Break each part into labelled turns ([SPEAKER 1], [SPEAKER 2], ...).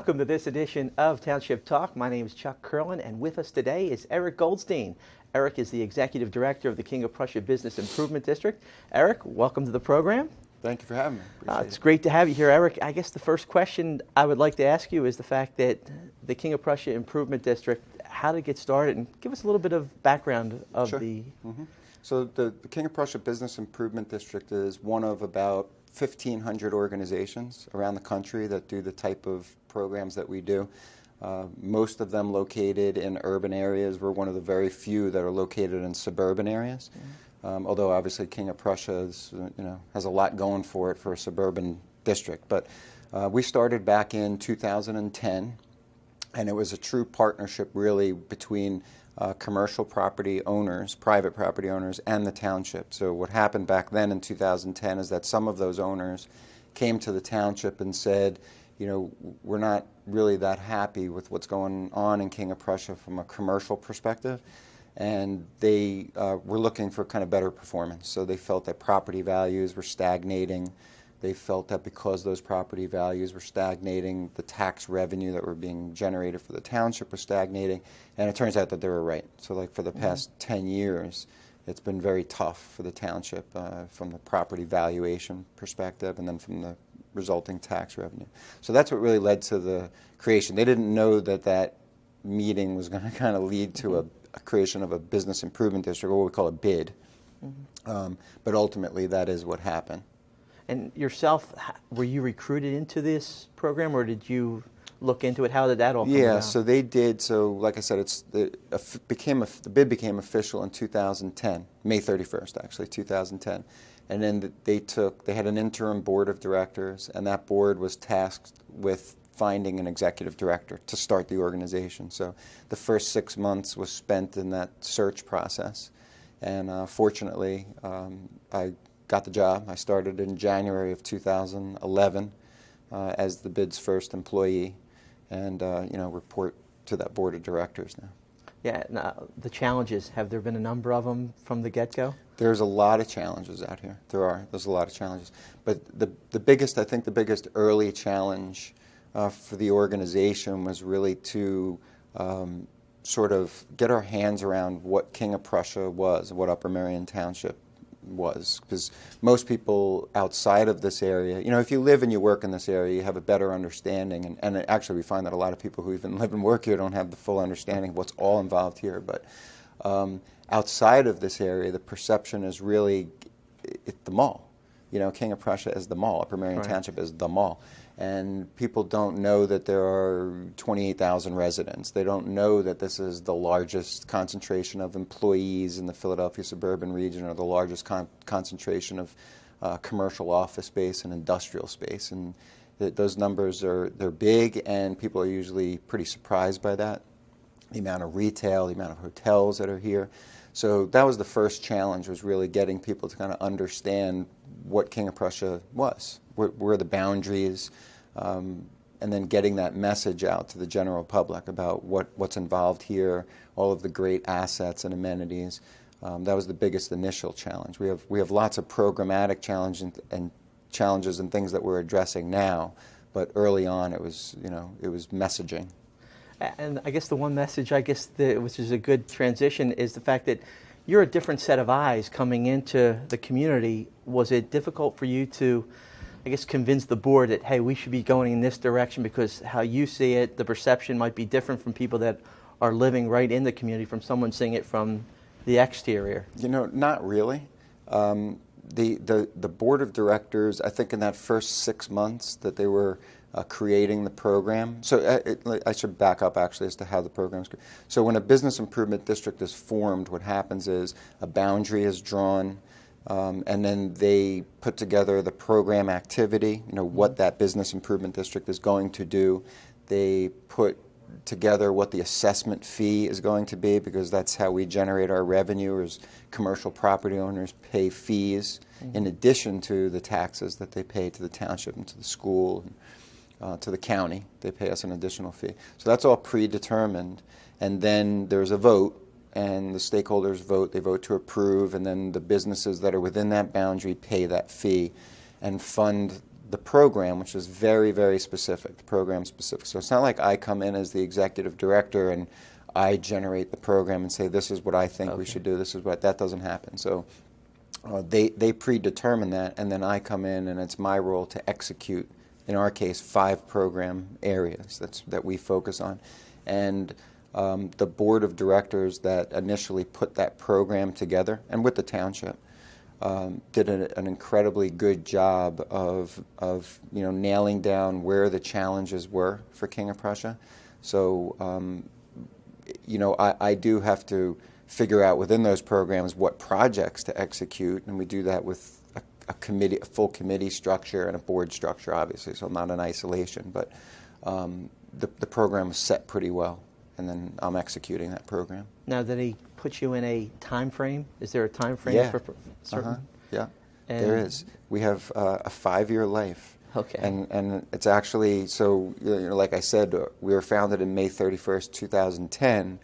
[SPEAKER 1] welcome to this edition of Township Talk. My name is Chuck Kirlin, and with us today is Eric Goldstein. Eric is the Executive Director of the King of Prussia Business Improvement District. Eric, welcome to the program.
[SPEAKER 2] Thank you for having me.
[SPEAKER 1] It's great to have you here, Eric. I guess the first question I would like to ask you is the fact that the King of Prussia Improvement District, how did it get started? And give us a little bit of background of the...
[SPEAKER 2] So the King of Prussia Business Improvement District is one of about 1,500 organizations around the country that do the type of programs that we do. Most of them located in urban areas. We're one of the very few that are located in suburban areas. Although obviously King of Prussia is, has a lot going for it for a suburban district. But we started back in 2010, and it was a true partnership really between commercial property owners, private property owners, and the township. So what happened back then in 2010 is that some of those owners came to the township and said, we're not really that happy with what's going on in King of Prussia from a commercial perspective, and they were looking for kind of better performance. So they felt that property values were stagnating. They felt that because those property values were stagnating, the tax revenue that were being generated for the township was stagnating, and it turns out that they were right. So like for the past 10 years, it's been very tough for the township from the property valuation perspective and then from the resulting tax revenue. So that's what really led to the creation. They didn't know that that meeting was going to kind of lead to a creation of a business improvement district, or what we call a BID. But ultimately, that is what happened.
[SPEAKER 1] And yourself, were you recruited into this program, or did you look into it? How did that all come about?
[SPEAKER 2] So they did. So like I said, the BID became official in 2010, May 31st, actually, 2010. And then they had an interim board of directors, and that board was tasked with finding an executive director to start the organization. So the first 6 months was spent in that search process. And fortunately, I got the job. I started in January of 2011 as the BID's first employee, and report to that board of directors now.
[SPEAKER 1] Yeah, now, the challenges, have there been a number of them from the get-go?
[SPEAKER 2] There's a lot of challenges out here. There's a lot of challenges. But the biggest early challenge for the organization was really to sort of get our hands around what King of Prussia was, what Upper Merion Township was. Because most people outside of this area, if you live and you work in this area, you have a better understanding. And actually we find that a lot of people who even live and work here don't have the full understanding of what's all involved here. But outside of this area, the perception is really the mall. King of Prussia is the mall. Upper Merion Township is the mall. And people don't know that there are 28,000 residents. They don't know that this is the largest concentration of employees in the Philadelphia suburban region, or the largest concentration of commercial office space and industrial space. And those numbers they're big, and people are usually pretty surprised by that. The amount of retail, the amount of hotels that are here. So that was the first challenge, was really getting people to kind of understand what King of Prussia was, where the boundaries, and then getting that message out to the general public about what's involved here, all of the great assets and amenities. That was the biggest initial challenge. We have lots of programmatic challenges and things that we're addressing now, but early on it was messaging.
[SPEAKER 1] And I guess the one message, which is a good transition, is the fact that you're a different set of eyes coming into the community. Was it difficult for you to, convince the board that, hey, we should be going in this direction, because how you see it, the perception might be different from people that are living right in the community from someone seeing it from the exterior?
[SPEAKER 2] Not really. The board of directors, I think in that first 6 months that they were creating the program. So I should back up actually as to how the program's created. So when a business improvement district is formed, what happens is a boundary is drawn, and then they put together the program activity, what that business improvement district is going to do. They put together what the assessment fee is going to be, because that's how we generate our revenue, as commercial property owners pay fees in addition to the taxes that they pay to the township and to the school. To the county. They pay us an additional fee. So that's all predetermined. And then there's a vote, and the stakeholders vote. They vote to approve, and then the businesses that are within that boundary pay that fee and fund the program, which is very, very specific, the program specific. So it's not like I come in as the executive director and I generate the program and say, this is what I think we should do, this is what, that doesn't happen. So they predetermine that, and then I come in and it's my role to execute, in our case, 5 program areas that we focus on. And the board of directors that initially put that program together, and with the township, did an incredibly good job of nailing down where the challenges were for King of Prussia. So I do have to figure out within those programs what projects to execute, and we do that with a committee, a full committee structure and a board structure, obviously. So I'm not in isolation, but the program is set pretty well, and then I'm executing that program.
[SPEAKER 1] Now, did he put you in a time frame? Is there a time frame for certain?
[SPEAKER 2] Yeah, there is. We have a 5-year life.
[SPEAKER 1] Okay.
[SPEAKER 2] And it's actually, so like I said, we were founded in May 31st, 2010.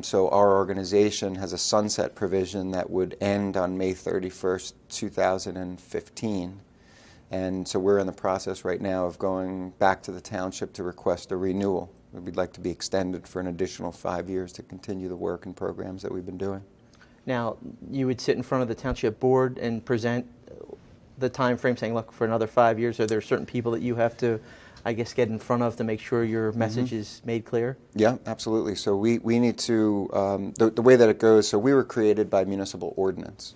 [SPEAKER 2] So our organization has a sunset provision that would end on May 31st, 2015. And so we're in the process right now of going back to the township to request a renewal. We'd like to be extended for an additional 5 years to continue the work and programs that we've been doing.
[SPEAKER 1] Now, you would sit in front of the township board and present the time frame saying, look, for another 5 years, are there certain people that you have to, I guess, get in front of to make sure your message is made clear? Yeah,
[SPEAKER 2] absolutely. So we need to, the way that it goes, so we were created by municipal ordinance.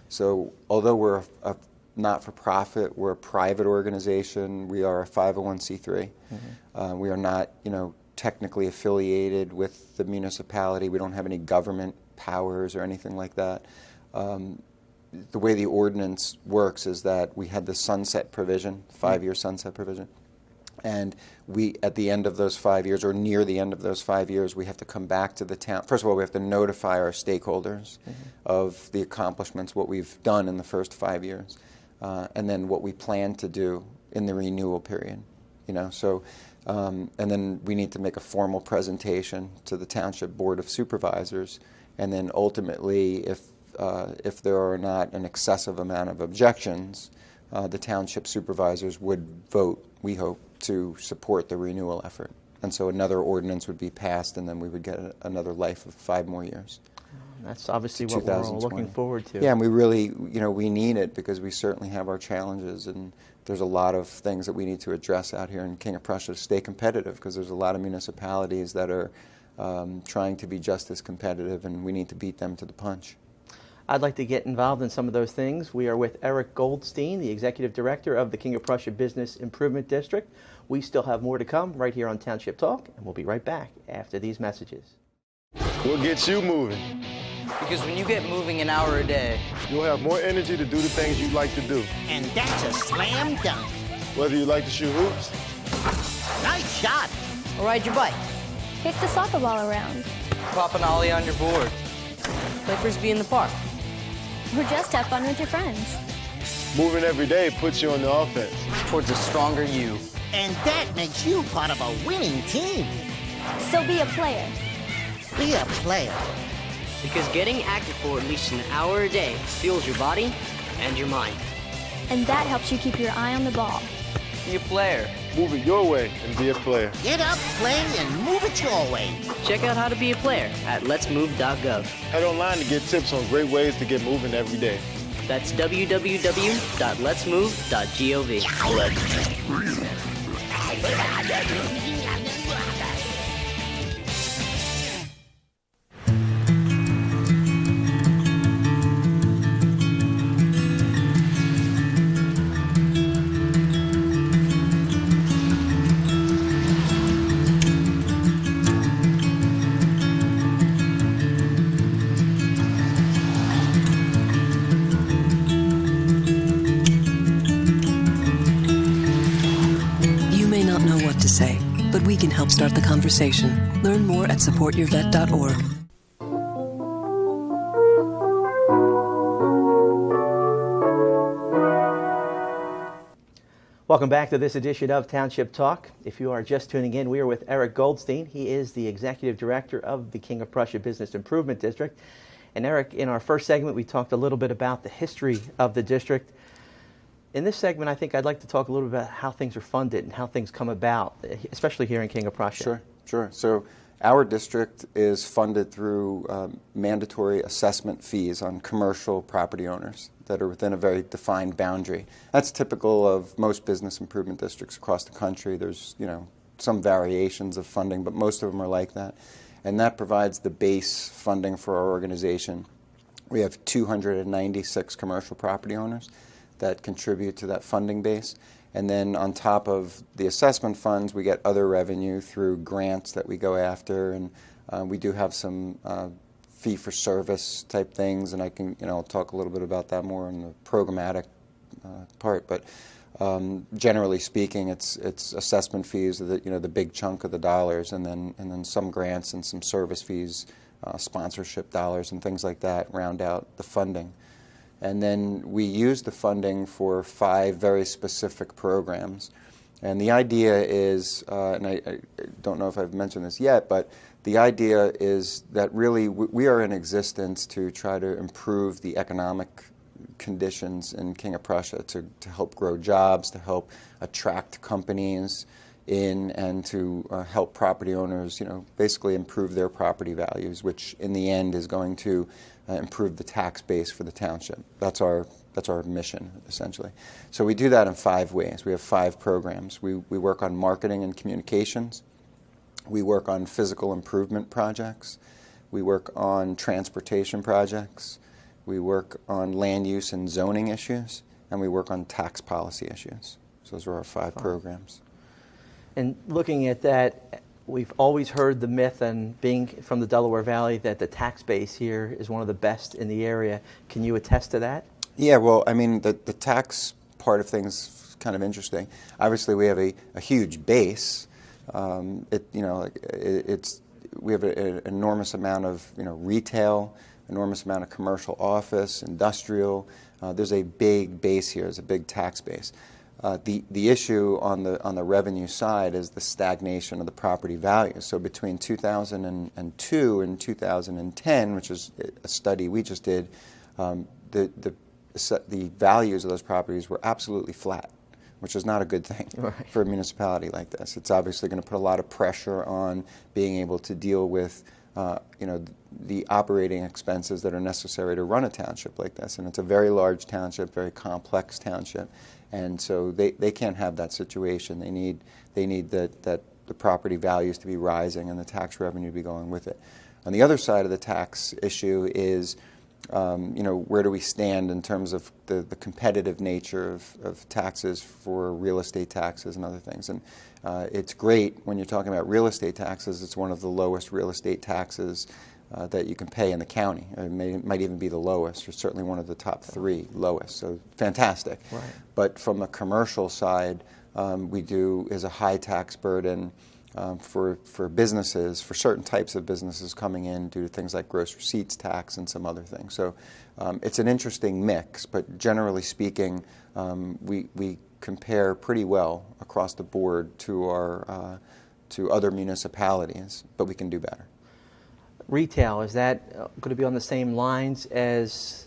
[SPEAKER 2] So although we're a not-for-profit, we're a private organization, we are a 501c3. We are not, technically affiliated with the municipality. We don't have any government powers or anything like that. The way the ordinance works is that we had the sunset provision, 5-year sunset provision, and we, at the end of those 5 years, or near the end of those 5 years, we have to come back to the town. First of all, we have to notify our stakeholders of the accomplishments, what we've done in the first 5 years, and then what we plan to do in the renewal period. And then we need to make a formal presentation to the Township Board of Supervisors, and then ultimately, if there are not an excessive amount of objections, the Township Supervisors would vote, we hope, to support the renewal effort. And so another ordinance would be passed, and then we would get another life of 5 more years.
[SPEAKER 1] That's obviously what we're all looking forward to.
[SPEAKER 2] Yeah, and we really, we need it because we certainly have our challenges, and there's a lot of things that we need to address out here in King of Prussia to stay competitive, because there's a lot of municipalities that are trying to be just as competitive, and we need to beat them to the punch.
[SPEAKER 1] I'd like to get involved in some of those things. We are with Eric Goldstein, the Executive Director of the King of Prussia Business Improvement District. We still have more to come right here on Township Talk, and we'll be right back after these messages.
[SPEAKER 3] What gets you moving?
[SPEAKER 4] Because when you get moving an hour a day,
[SPEAKER 3] you'll have more energy to do the things you like to do.
[SPEAKER 5] And that's a slam dunk.
[SPEAKER 3] Whether you like to shoot hoops,
[SPEAKER 5] nice shot,
[SPEAKER 4] or ride your bike,
[SPEAKER 6] kick the soccer ball around,
[SPEAKER 4] pop an ollie on your board, play frisbee in the park,
[SPEAKER 6] or just have fun with your friends.
[SPEAKER 3] Moving every day puts you on the offense.
[SPEAKER 4] Towards a stronger you.
[SPEAKER 5] And that makes you part of a winning team.
[SPEAKER 6] So be a player.
[SPEAKER 5] Be a player.
[SPEAKER 7] Because getting active for at least an hour a day fuels your body and your mind.
[SPEAKER 6] And that helps you keep your eye on the ball.
[SPEAKER 4] Be a player.
[SPEAKER 3] Move it your way and be a player.
[SPEAKER 5] Get up, play, and move it your way.
[SPEAKER 7] Check out how to be a player at letsmove.gov.
[SPEAKER 3] Head online to get tips on great ways to get moving every day.
[SPEAKER 7] That's www.letsmove.gov.
[SPEAKER 8] But we can help start the conversation. Learn more at supportyourvet.org.
[SPEAKER 1] Welcome back to this edition of Township Talk. If you are just tuning in, we are with Eric Goldstein. He is the Executive Director of the King of Prussia Business Improvement District. And Eric, in our first segment, we talked a little bit about the history of the district. In this segment, I think I'd like to talk a little bit about how things are funded and how things come about, especially here in King of Prussia.
[SPEAKER 2] Sure. So our district is funded through mandatory assessment fees on commercial property owners that are within a very defined boundary. That's typical of most business improvement districts across the country. There's, some variations of funding, but most of them are like that. And that provides the base funding for our organization. We have 296 commercial property owners that contribute to that funding base. And then on top of the assessment funds, we get other revenue through grants that we go after, and we do have some fee-for-service type things, and I can, I'll talk a little bit about that more in the programmatic part. But generally speaking, it's assessment fees, the big chunk of the dollars, and then some grants and some service fees, sponsorship dollars, and things like that round out the funding. And then we use the funding for 5 very specific programs. And the idea is, and I don't know if I've mentioned this yet, but the idea is that really we are in existence to try to improve the economic conditions in King of Prussia, to help grow jobs, to help attract companies in, and to help property owners, basically improve their property values, which in the end is going to improve the tax base for the township. That's our mission, essentially. So we do that in 5 ways. We have 5 programs. We work on marketing and communications. We work on physical improvement projects. We work on transportation projects. We work on land use and zoning issues. And we work on tax policy issues. So those are our 5 programs.
[SPEAKER 1] And looking at that, we've always heard the myth, and being from the Delaware Valley, that the tax base here is one of the best in the area. Can you attest to that?
[SPEAKER 2] Yeah, well, I mean, the tax part of things is kind of interesting. Obviously, we have a huge base. We have an enormous amount of retail, enormous amount of commercial office, industrial. There's a big base here. There's a big tax base. The issue on the revenue side is the stagnation of the property value. So between 2002 and 2010, which is a study we just did, the values of those properties were absolutely flat, which is not a good thing for a municipality like this. It's obviously going to put a lot of pressure on being able to deal with the operating expenses that are necessary to run a township like this. And it's a very large township, very complex township. And so they can't have that situation. They need that the property values to be rising and the tax revenue to be going with it. On the other side of the tax issue is, where do we stand in terms of the competitive nature of taxes for real estate taxes and other things. And it's great when you're talking about real estate taxes. It's one of the lowest real estate taxes that you can pay in the county. It might even be the lowest, or certainly one of the top 3 lowest. So fantastic. Right. But from a commercial side, is a high tax burden for businesses, for certain types of businesses coming in due to things like gross receipts tax and some other things. So it's an interesting mix, but generally speaking, we compare pretty well across the board to other municipalities, but we can do better.
[SPEAKER 1] Retail, is that going to be on the same lines as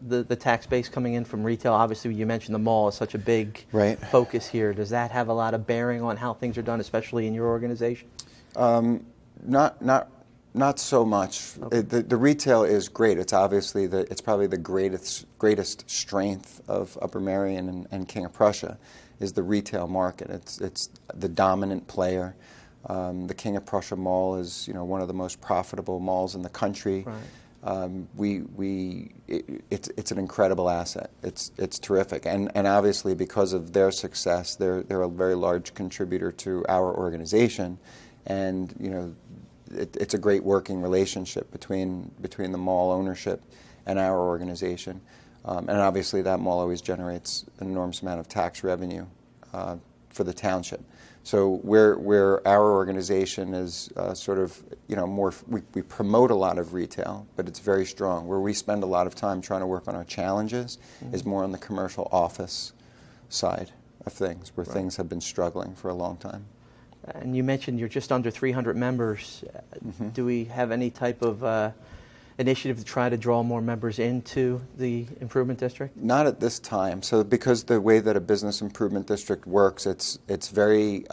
[SPEAKER 1] the tax base coming in from retail? Obviously, you mentioned the mall is such a big focus here. Does that have a lot of bearing on how things are done, especially in your organization?
[SPEAKER 2] Not so much. Okay. The retail is great. It's obviously it's probably the greatest strength of Upper Merion and King of Prussia is the retail market. It's the dominant player. The King of Prussia Mall is one of the most profitable malls in the country. Right. It's an incredible asset. It's terrific, and obviously because of their success, they're a very large contributor to our organization, and it's a great working relationship between the mall ownership and our organization, and obviously that mall always generates an enormous amount of tax revenue for the township. So where our organization is more, we promote a lot of retail, but it's very strong. Where we spend a lot of time trying to work on our challenges is more on the commercial office side of things, where things have been struggling for a long time.
[SPEAKER 1] And you mentioned you're just under 300 members. Do we have any type of initiative to try to draw more members into the improvement district?
[SPEAKER 2] Not at this time. So because the way that a business improvement district works, it's very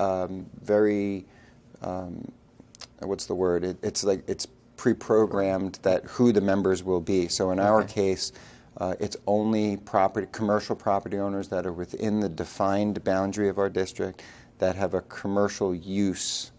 [SPEAKER 2] what's the word? It's pre-programmed that who the members will be. So in our case, it's only commercial property owners that are within the defined boundary of our district that have a commercial use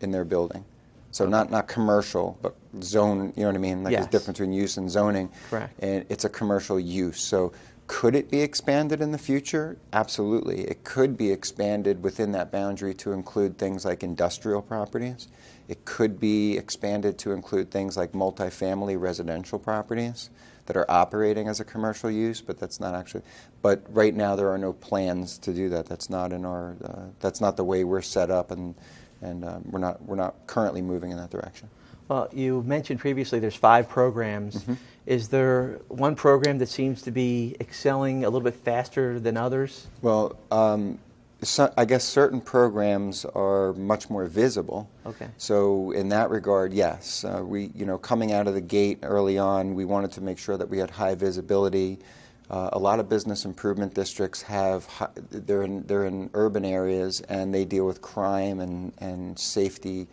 [SPEAKER 2] in their building. So not commercial, but zone, you know what I mean? Like
[SPEAKER 1] Yes.
[SPEAKER 2] there's a difference between use and zoning.
[SPEAKER 1] Correct.
[SPEAKER 2] And it's a commercial use. So could it be expanded in the future? Absolutely. It could be expanded within that boundary to include things like industrial properties. It could be expanded to include things like multifamily residential properties that are operating as a commercial use, but that's not actually. But right now there are no plans to do that. That's not in our. That's not the way we're set up, and we're not currently moving in that direction.
[SPEAKER 1] Well, you mentioned previously there's 5 programs. Is there one program that seems to be excelling a little bit faster than others?
[SPEAKER 2] Well, I guess certain programs are much more visible.
[SPEAKER 1] Okay.
[SPEAKER 2] So in that regard, yes, coming out of the gate early on, we wanted to make sure that we had high visibility. A lot of business improvement districts they're in urban areas, and they deal with crime and safety.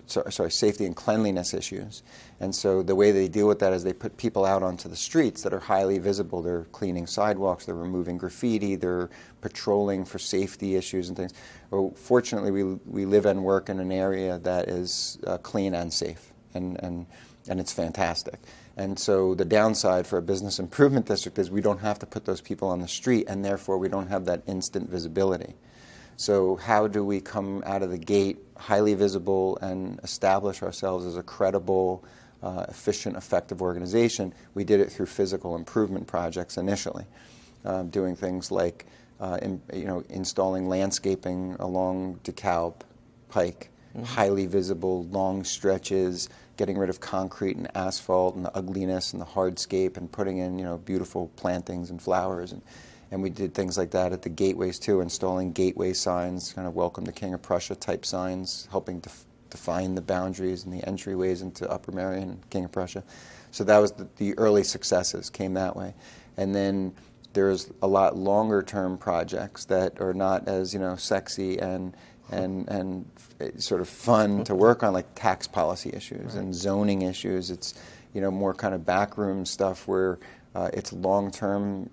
[SPEAKER 2] Safety and cleanliness issues. And so the way they deal with that is they put people out onto the streets that are highly visible. They're cleaning sidewalks, they're removing graffiti, they're patrolling for safety issues and things. Well, fortunately, we live and work in an area that is clean and safe, and it's fantastic. And so the downside for a business improvement district is we don't have to put those people on the street, and therefore we don't have that instant visibility. So how do we come out of the gate highly visible and establish ourselves as a credible, efficient, effective organization? We did it through physical improvement projects initially, doing things like installing landscaping along DeKalb Pike, highly visible, long stretches, getting rid of concrete and asphalt and the ugliness and the hardscape, and putting in beautiful plantings and flowers. And we did things like that at the gateways too, installing gateway signs, kind of welcome to King of Prussia type signs, helping to define the boundaries and the entryways into Upper Merion and King of Prussia. So that was the early successes came that way. And then there's a lot longer term projects that are not as sexy and sort of fun to work on, like tax policy issues and zoning issues. It's more kind of backroom stuff where it's long-term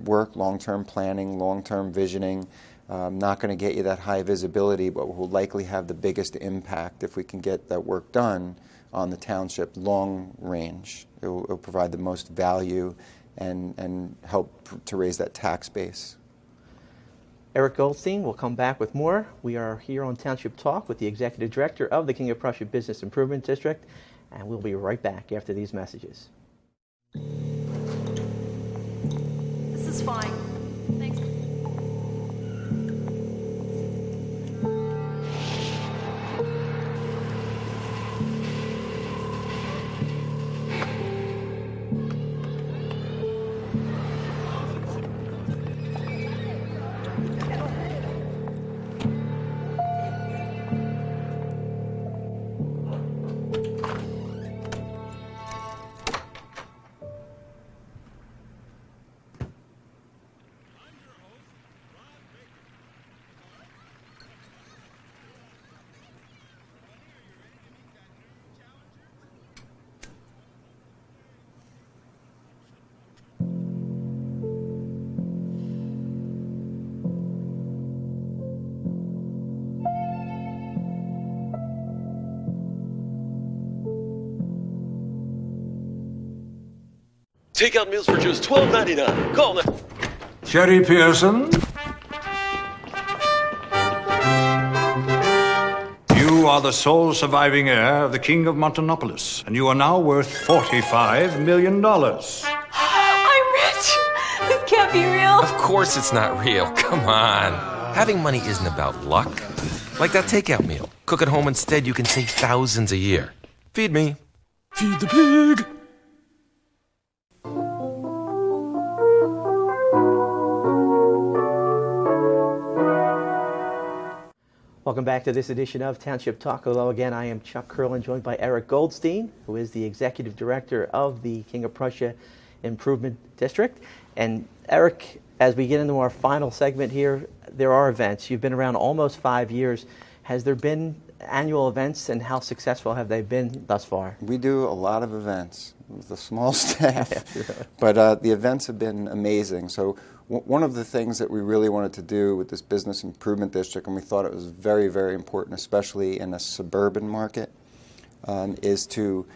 [SPEAKER 2] work, long-term planning, long-term visioning. Not going to get you that high visibility, but will likely have the biggest impact if we can get that work done on the township long range. It'll provide the most value and help to raise that tax base.
[SPEAKER 1] Eric Goldstein will come back with more. We are here on Township Talk with the Executive Director of the King of Prussia Business Improvement District, and we'll be right back after these messages.
[SPEAKER 9] This is fine. Thanks.
[SPEAKER 10] Takeout meals for just $12.99. Call now.
[SPEAKER 11] Sherry Pearson? You are the sole surviving heir of the King of Montanopolis, and you are now worth $45 million.
[SPEAKER 9] I'm rich! This can't be real.
[SPEAKER 12] Of course it's not real. Come on. Having money isn't about luck. Like that takeout meal. Cook at home instead, you can save thousands a year. Feed me.
[SPEAKER 11] Feed the pig.
[SPEAKER 1] Welcome back to this edition of Township Talk. Hello again, I am Chuck Kirlin, joined by Eric Goldstein, who is the Executive Director of the King of Prussia Improvement District. And Eric, as we get into our final segment here, there are events. You've been around almost 5 years. Has there been annual events, and how successful have they been thus far?
[SPEAKER 2] We do a lot of events with a small staff, but the events have been amazing. So one of the things that we really wanted to do with this business improvement district, and we thought it was very, very important, especially in a suburban market, is to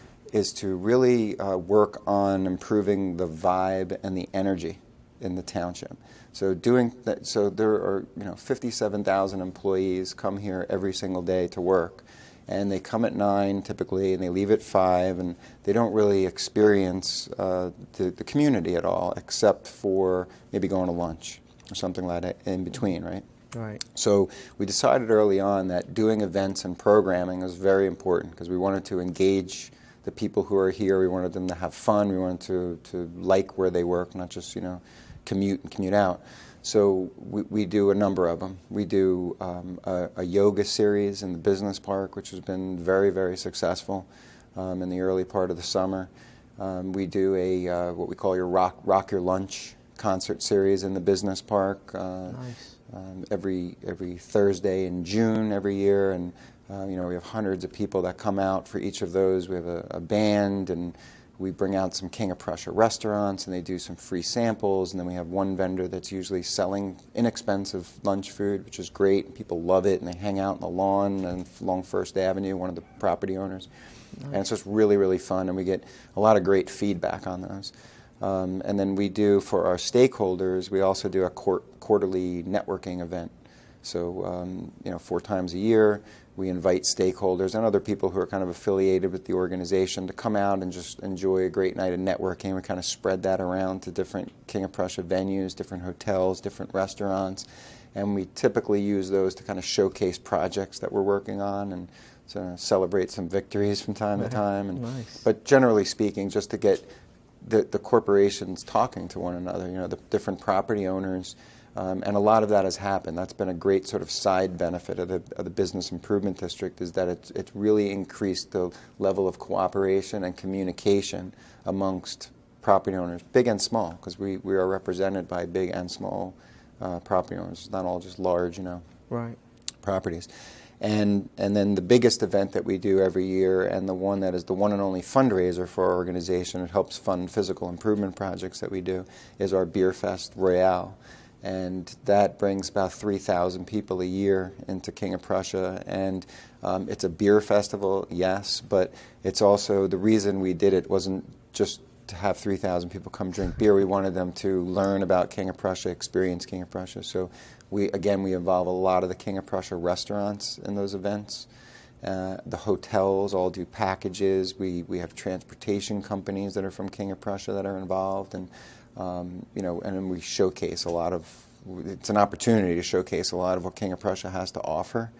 [SPEAKER 2] really work on improving the vibe and the energy in the township. So doing that, so there are 57,000 employees come here every single day to work, and they come at 9 typically, and they leave at 5, and they don't really experience the community at all, except for maybe going to lunch or something like that in between, right?
[SPEAKER 1] Right.
[SPEAKER 2] So we decided early on that doing events and programming was very important because we wanted to engage the people who are here. We wanted them to have fun. We wanted to like where they work, not just commute out. So we do a number of them. We do a yoga series in the business park, which has been very, very successful in the early part of the summer. We do a what we call your Rock Your Lunch concert series in the business park.
[SPEAKER 1] Nice.
[SPEAKER 2] Every Thursday in June every year, and we have hundreds of people that come out for each of those. We have a band, and we bring out some King of Prussia restaurants, and they do some free samples, and then we have one vendor that's usually selling inexpensive lunch food, which is great. People love it, and they hang out on the lawn and along First Avenue, one of the property owners. Nice. And it's just really, really fun, and we get a lot of great feedback on those. And then we do, for our stakeholders, we also do a quarterly networking event. So, 4 times a year, we invite stakeholders and other people who are kind of affiliated with the organization to come out and just enjoy a great night of networking. We kind of spread that around to different King of Prussia venues, different hotels, different restaurants, and we typically use those to kind of showcase projects that we're working on and to celebrate some victories from time to time. And,
[SPEAKER 1] nice.
[SPEAKER 2] But generally speaking, just to get the corporations talking to one another, the different property owners. And a lot of that has happened. That's been a great sort of side benefit of the Business Improvement District, is that it's really increased the level of cooperation and communication amongst property owners, big and small, because we are represented by big and small property owners. It's not all just large,
[SPEAKER 1] right,
[SPEAKER 2] properties. And then the biggest event that we do every year, and the one that is the one and only fundraiser for our organization, it helps fund physical improvement projects that we do, is our Beer Fest Royale. And that brings about 3,000 people a year into King of Prussia. And it's a beer festival, yes, but it's also, the reason we did it wasn't just to have 3,000 people come drink beer. We wanted them to learn about King of Prussia, experience King of Prussia. So we involve a lot of the King of Prussia restaurants in those events. The hotels all do packages. We have transportation companies that are from King of Prussia that are involved, and and then we showcase a lot of. It's an opportunity to showcase a lot of what King of Prussia has to offer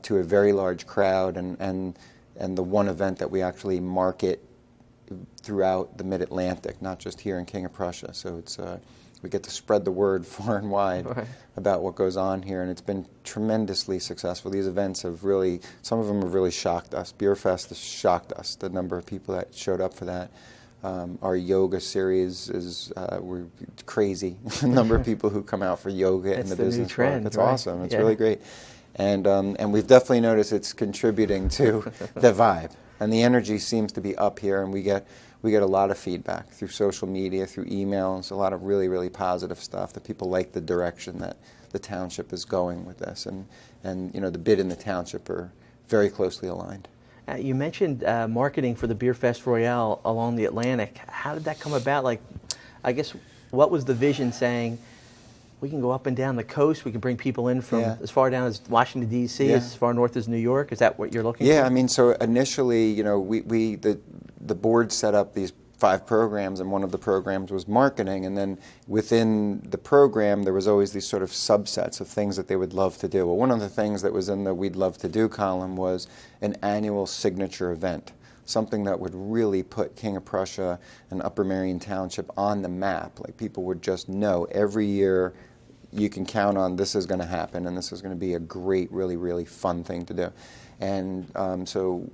[SPEAKER 2] to a very large crowd, and the one event that we actually market throughout the Mid-Atlantic, not just here in King of Prussia. So it's we get to spread the word far and wide about what goes on here, and it's been tremendously successful. These events have really, some of them have really shocked us. Beer Fest has shocked us, the number of people that showed up for that. Our yoga series is we're crazy. The number of people who come out for yoga in the business
[SPEAKER 1] new trend,
[SPEAKER 2] park. It's
[SPEAKER 1] right?
[SPEAKER 2] awesome. It's really great. And we've definitely noticed it's contributing to the vibe. And the energy seems to be up here, and we get a lot of feedback through social media, through emails, a lot of really, really positive stuff, that people like the direction that the township is going with this. And the BID and the township are very closely aligned.
[SPEAKER 1] You mentioned marketing for the Beer Fest Royale along the Atlantic. How did that come about? Like, I guess, what was the vision saying, we can go up and down the coast, we can bring people in from as far down as Washington, D.C., as far north as New York? Is that what you're looking for?
[SPEAKER 2] Yeah, I mean, so initially, the board set up these 5 programs, and one of the programs was marketing, and then within the program there was always these sort of subsets of things that they would love to do. Well, one of the things that was in the We'd Love to Do column was an annual signature event, something that would really put King of Prussia and Upper Merion Township on the map. Like, people would just know every year you can count on this is going to happen, and this is going to be a great, really, really fun thing to do. And so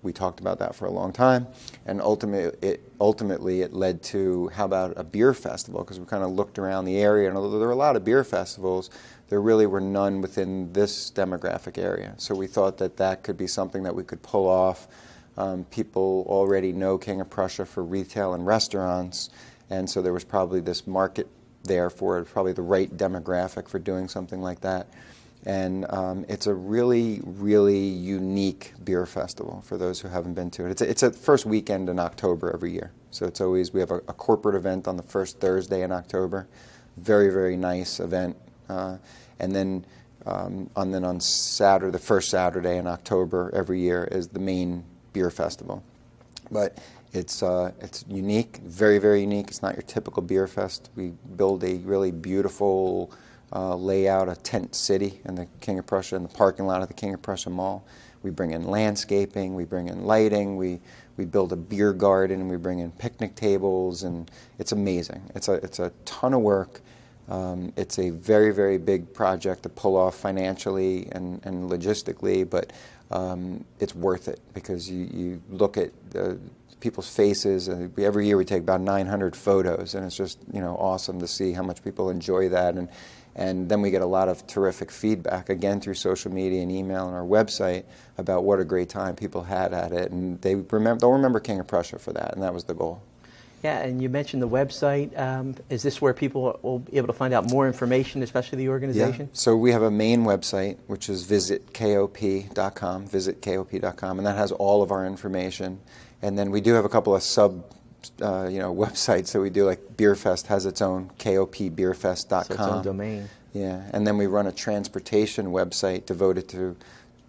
[SPEAKER 2] we talked about that for a long time, and ultimately it led to, how about a beer festival? Because we kind of looked around the area, and although there were a lot of beer festivals, there really were none within this demographic area. So we thought that that could be something that we could pull off. People already know King of Prussia for retail and restaurants, and so there was probably this market there for it, probably the right demographic for doing something like that. And it's a really, really unique beer festival for those who haven't been to it. It's a first weekend in October every year. So it's always, we have a corporate event on the first Thursday in October. Very, very nice event. And then on Saturday, the first Saturday in October every year is the main beer festival. But it's unique, very, very unique. It's not your typical beer fest. We build a really beautiful layout, a tent city in the King of Prussia, in the parking lot of the King of Prussia Mall. We bring in landscaping, we bring in lighting, we build a beer garden, we bring in picnic tables, and it's amazing. It's a ton of work. It's a very, very big project to pull off financially and logistically, but it's worth it, because you look at people's faces, and every year we take about 900 photos, and it's just awesome to see how much people enjoy that, and then we get a lot of terrific feedback, again through social media and email and our website, about what a great time people had at it, and they'll remember King of Prussia for that, and that was the goal.
[SPEAKER 1] Yeah, and you mentioned the website. Is this where people will be able to find out more information, especially the organization?
[SPEAKER 2] Yeah. So we have a main website, which is visitkop.com, visitkop.com, and that has all of our information. And then we do have a couple of websites. So we do, like, Beerfest has its own, KOP-BeerFest.com.
[SPEAKER 1] So its own domain.
[SPEAKER 2] Yeah, and then we run a transportation website devoted to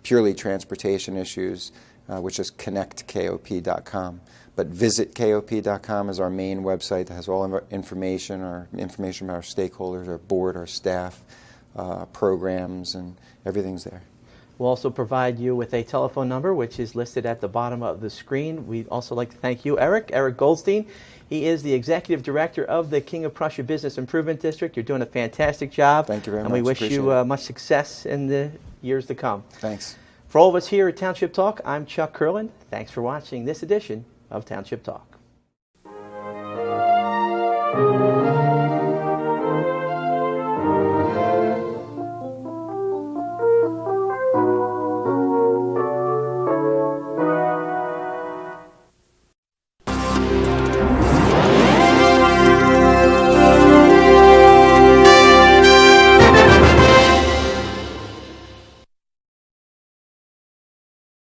[SPEAKER 2] purely transportation issues, which is connectkop.com. But visitkop.com is our main website that has all of our information about our stakeholders, our board, our staff, programs, and everything's there.
[SPEAKER 1] We'll also provide you with a telephone number, which is listed at the bottom of the screen. We'd also like to thank you, Eric Goldstein. He is the Executive Director of the King of Prussia Business Improvement District. You're doing a fantastic job.
[SPEAKER 2] Thank you very much.
[SPEAKER 1] And we wish you much success in the years to come.
[SPEAKER 2] Thanks.
[SPEAKER 1] For all of us here at Township Talk, I'm Chuck Kirlin. Thanks for watching this edition of Township Talk.